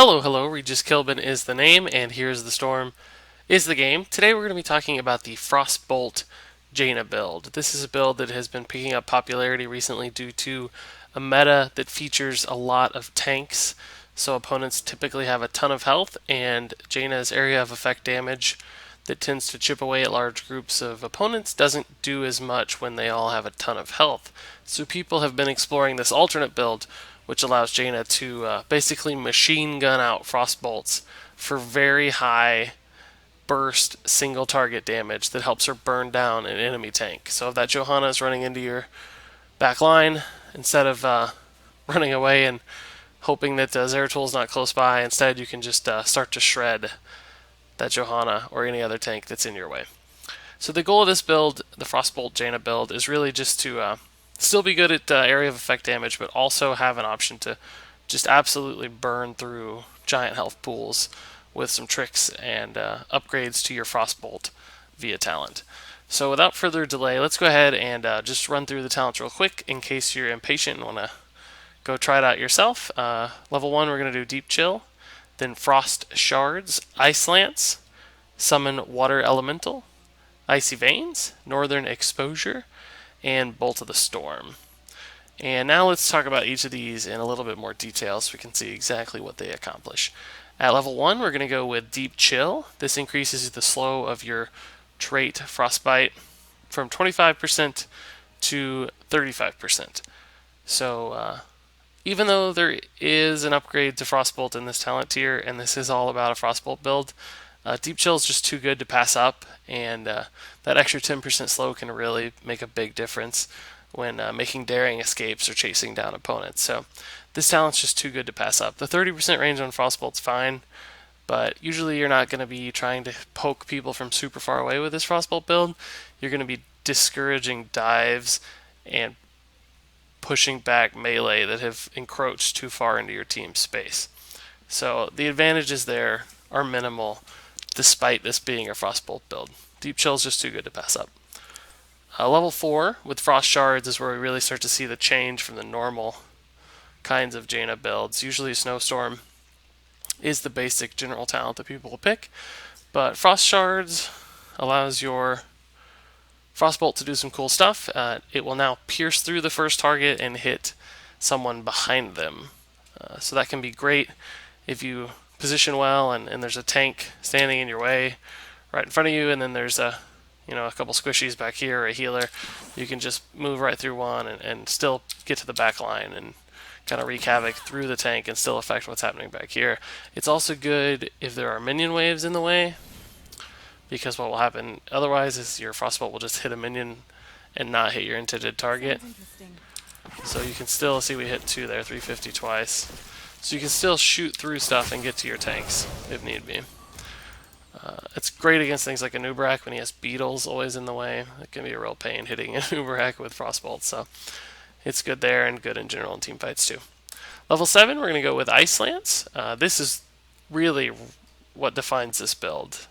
Hello, Regis Kilbin is the name, and Here's the Storm is the game. Today we're going to be talking about the Frostbolt Jaina build. This is a build that has been picking up popularity recently due to a meta that features a lot of tanks, so opponents typically have a ton of health, and Jaina's area of effect damage that tends to chip away at large groups of opponents doesn't do as much when they all have a ton of health. So people have been exploring this alternate build, which allows Jaina to basically machine gun out Frostbolts for very high burst single target damage that helps her burn down an enemy tank. So if that Johanna is running into your back line, instead of running away and hoping that Zeratul not close by, instead you can just start to shred that Johanna or any other tank that's in your way. So the goal of this build, the Frostbolt Jaina build, is really just to still be good at area of effect damage, but also have an option to just absolutely burn through giant health pools with some tricks and upgrades to your Frostbolt via talent. So without further delay, let's go ahead and just run through the talents real quick in case you're impatient and want to go try it out yourself. Level 1, we're going to do Deep Chill, then Frost Shards, Ice Lance, Summon Water Elemental, Icy Veins, Northern Exposure, and Bolt of the Storm. And now let's talk about each of these in a little bit more detail so we can see exactly what they accomplish. At level 1, we're going to go with Deep Chill. This increases the slow of your trait Frostbite from 25% to 35%. So even though there is an upgrade to Frostbolt in this talent tier, and this is all about a Frostbolt build, Deep Chill is just too good to pass up, and that extra 10% slow can really make a big difference when making daring escapes or chasing down opponents. So this talent's just too good to pass up. The 30% range on Frostbolt's fine, but usually you're not going to be trying to poke people from super far away with this Frostbolt build. You're going to be discouraging dives and pushing back melee that have encroached too far into your team's space. So the advantages there are minimal, despite this being a Frostbolt build. Deep Chill is just too good to pass up. Level 4 with Frost Shards is where we really start to see the change from the normal kinds of Jaina builds. Usually Snowstorm is the basic general talent that people will pick, but Frost Shards allows your Frostbolt to do some cool stuff. It will now pierce through the first target and hit someone behind them. So that can be great if you position well and there's a tank standing in your way right in front of you, and then there's a couple squishies back here or a healer. You can just move right through one and still get to the back line and kind of wreak havoc through the tank and still affect what's happening back here. It's also good if there are minion waves in the way, because what will happen otherwise is your Frostbolt will just hit a minion and not hit your intended target. So you can still see we hit 2 there, 350 twice. So you can still shoot through stuff and get to your tanks if need be. It's great against things like a Nubrak when he has beetles always in the way. It can be a real pain hitting a Nubrak with Frostbolt, so it's good there and good in general in team fights too. Level 7, we're going to go with Ice Lance. This is really what defines this build.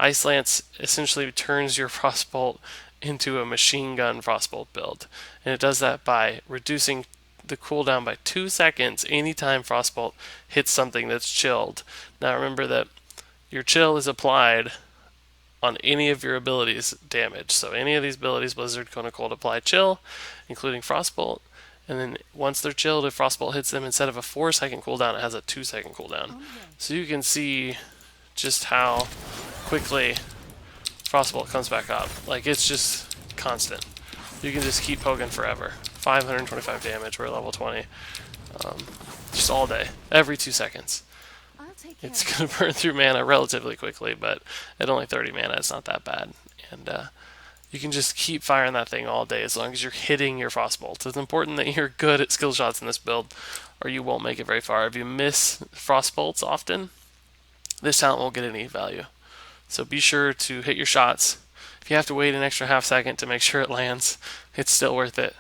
Ice Lance essentially turns your Frostbolt into a machine gun Frostbolt build, and it does that by reducing the cooldown by 2 seconds anytime Frostbolt hits something that's chilled. Now remember that your chill is applied on any of your abilities damage. So any of these abilities, Blizzard, Cone of Cold, apply chill, including Frostbolt. And then once they're chilled, if Frostbolt hits them, instead of a 4-second cooldown, it has a 2-second cooldown. So you can see just how quickly Frostbolt comes back up. Like, it's just constant. You can just keep poking forever. 525 damage, we're at level 20. Just all day, every 2 seconds. It's going to burn through mana relatively quickly, but at only 30 mana, it's not that bad. And you can just keep firing that thing all day as long as you're hitting your Frostbolt. It's important that you're good at skill shots in this build, or you won't make it very far. If you miss Frostbolts often, this talent won't get any value. So be sure to hit your shots. If you have to wait an extra half second to make sure it lands, it's still worth it.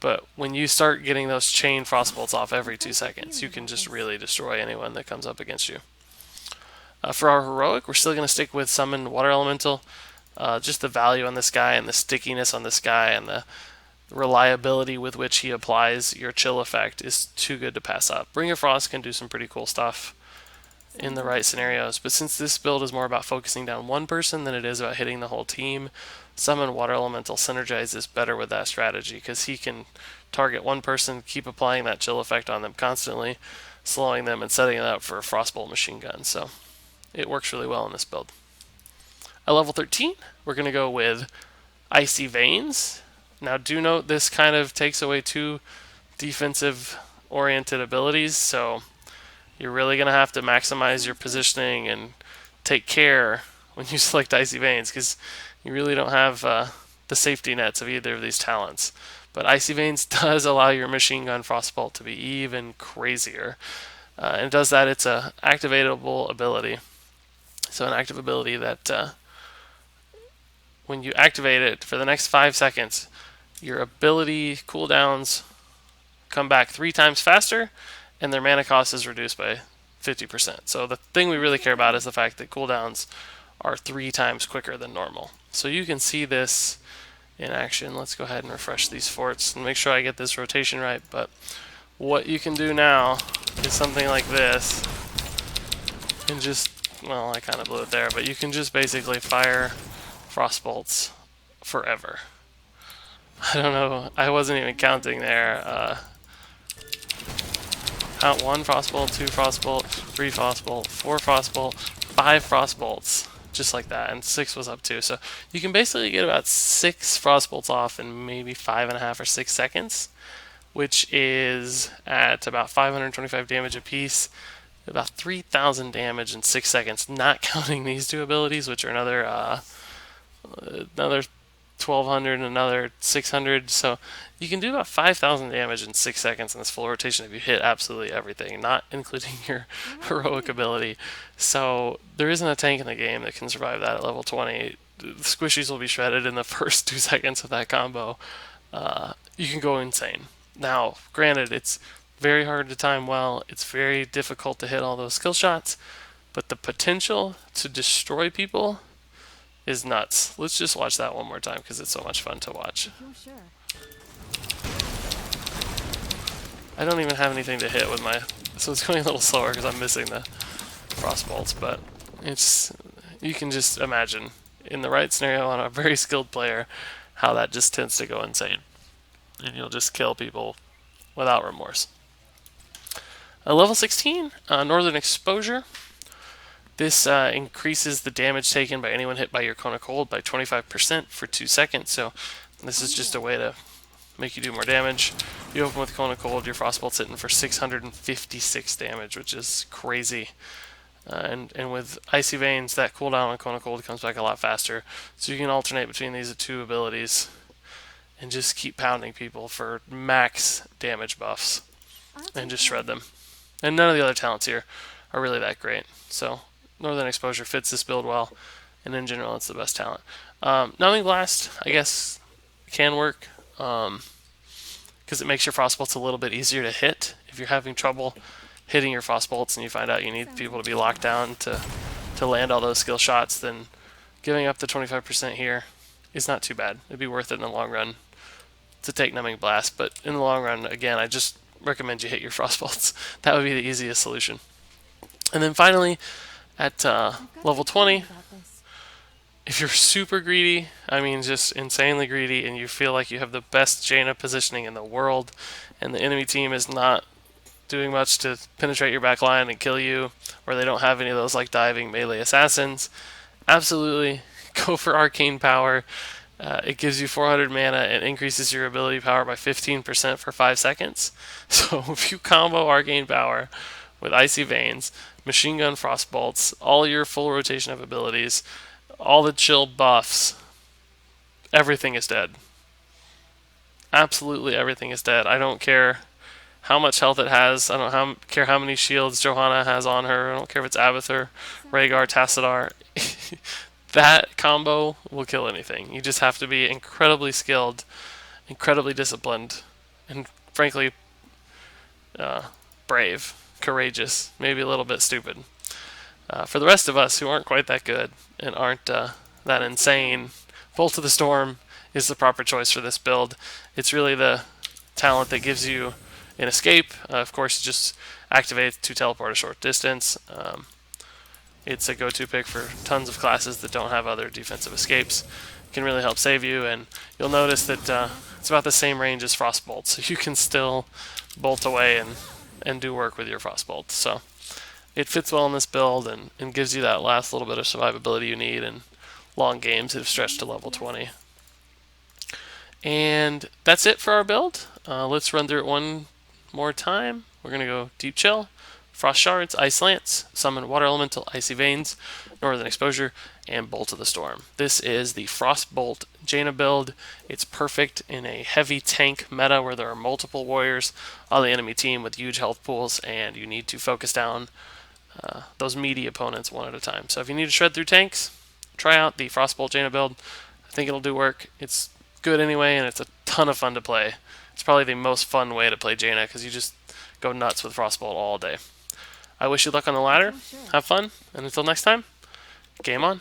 But when you start getting those chain Frostbolts off every 2 seconds, you can just really destroy anyone that comes up against you. For our heroic, we're still going to stick with Summon Water Elemental. Just the value on this guy and the stickiness on this guy and the reliability with which he applies your chill effect is too good to pass up. Ring of Frost can do some pretty cool stuff in the right scenarios, but since this build is more about focusing down one person than it is about hitting the whole team, Summon Water Elemental synergizes better with that strategy because he can target one person, keep applying that chill effect on them constantly, slowing them and setting it up for a Frostbolt machine gun. So it works really well in this build. At level 13, we're going to go with Icy Veins. Now do note this kind of takes away two defensive oriented abilities, so you're really going to have to maximize your positioning and take care when you select Icy Veins because you really don't have the safety nets of either of these talents. But Icy Veins does allow your machine gun Frostbolt to be even crazier. And it does that, it's a activatable ability. So an active ability that when you activate it for the next 5 seconds, your ability cooldowns come back 3 times faster, and their mana cost is reduced by 50%. So the thing we really care about is the fact that cooldowns are 3 times quicker than normal. So you can see this in action. Let's go ahead and refresh these forts and make sure I get this rotation right. But what you can do now is something like this, and just, well, I kind of blew it there, but you can just basically fire Frostbolts forever. I don't know, I wasn't even counting there. Count 1 Frostbolt, 2 Frostbolt, 3 Frostbolt, 4 Frostbolt, 5 Frostbolts, just like that, and 6 was up too. So you can basically get about 6 Frostbolts off in maybe 5.5 or 6 seconds, which is at about 525 damage apiece, about 3,000 damage in 6 seconds, not counting these two abilities, which are another 1,200 and another 600. So you can do about 5,000 damage in 6 seconds in this full rotation if you hit absolutely everything, not including your heroic ability. So there isn't a tank in the game that can survive that at level 20. The squishies will be shredded in the first 2 seconds of that combo. You can go insane. Now, granted, it's very hard to time well. It's very difficult to hit all those skill shots, but the potential to destroy people is nuts. Let's just watch that one more time because it's so much fun to watch. I don't even have anything to hit with my, so it's going a little slower because I'm missing the Frostbolts, but it's, you can just imagine in the right scenario on a very skilled player how that just tends to go insane, and you'll just kill people without remorse. Level 16, Northern Exposure. This increases the damage taken by anyone hit by your Cone of Cold by 25% for 2 seconds. So this is just a way to make you do more damage. You open with Cone of Cold, your Frostbolt's hitting for 656 damage, which is crazy. And with Icy Veins, that cooldown on Cone of Cold comes back a lot faster. So you can alternate between these two abilities and just keep pounding people for max damage buffs and just shred them. And none of the other talents here are really that great. So Northern Exposure fits this build well, and in general it's the best talent. Numbing Blast, I guess, can work, because it makes your Frostbolts a little bit easier to hit. If you're having trouble hitting your Frostbolts and you find out you need people to be locked down to land all those skill shots, then giving up the 25% here is not too bad. It'd be worth it in the long run to take Numbing Blast, but in the long run, again, I just recommend you hit your Frostbolts. That would be the easiest solution. And then finally, at level 20, if you're super greedy, I mean just insanely greedy, and you feel like you have the best Jaina positioning in the world, and the enemy team is not doing much to penetrate your back line and kill you, or they don't have any of those like diving melee assassins, absolutely go for Arcane Power. It gives you 400 mana and increases your ability power by 15% for 5 seconds. So if you combo Arcane Power with Icy Veins, Machine Gun Frostbolts, all your full rotation of abilities, all the chill buffs, everything is dead. Absolutely everything is dead. I don't care how much health it has. I don't care how many shields Johanna has on her. I don't care if it's Abathur, Rhaegar, Tassadar. That combo will kill anything. You just have to be incredibly skilled, incredibly disciplined, and frankly, brave, courageous, maybe a little bit stupid. For the rest of us who aren't quite that good and aren't that insane, Bolt of the Storm is the proper choice for this build. It's really the talent that gives you an escape. Of course, it just activates to teleport a short distance. It's a go-to pick for tons of classes that don't have other defensive escapes. It can really help save you, and you'll notice that it's about the same range as Frostbolt, so you can still bolt away and do work with your Frostbolt. So it fits well in this build and gives you that last little bit of survivability you need in long games that have stretched to level 20. And that's it for our build. Let's run through it one more time. We're going to go Deep Chill, Frost Shards, Ice Lance, Summon Water Elemental, Icy Veins, Northern Exposure, and Bolt of the Storm. This is the Frostbolt Jaina build. It's perfect in a heavy tank meta where there are multiple warriors on the enemy team with huge health pools, and you need to focus down those meaty opponents one at a time. So if you need to shred through tanks, try out the Frostbolt Jaina build. I think it'll do work. It's good anyway, and it's a ton of fun to play. It's probably the most fun way to play Jaina because you just go nuts with Frostbolt all day. I wish you luck on the ladder. Have fun, and until next time, game on.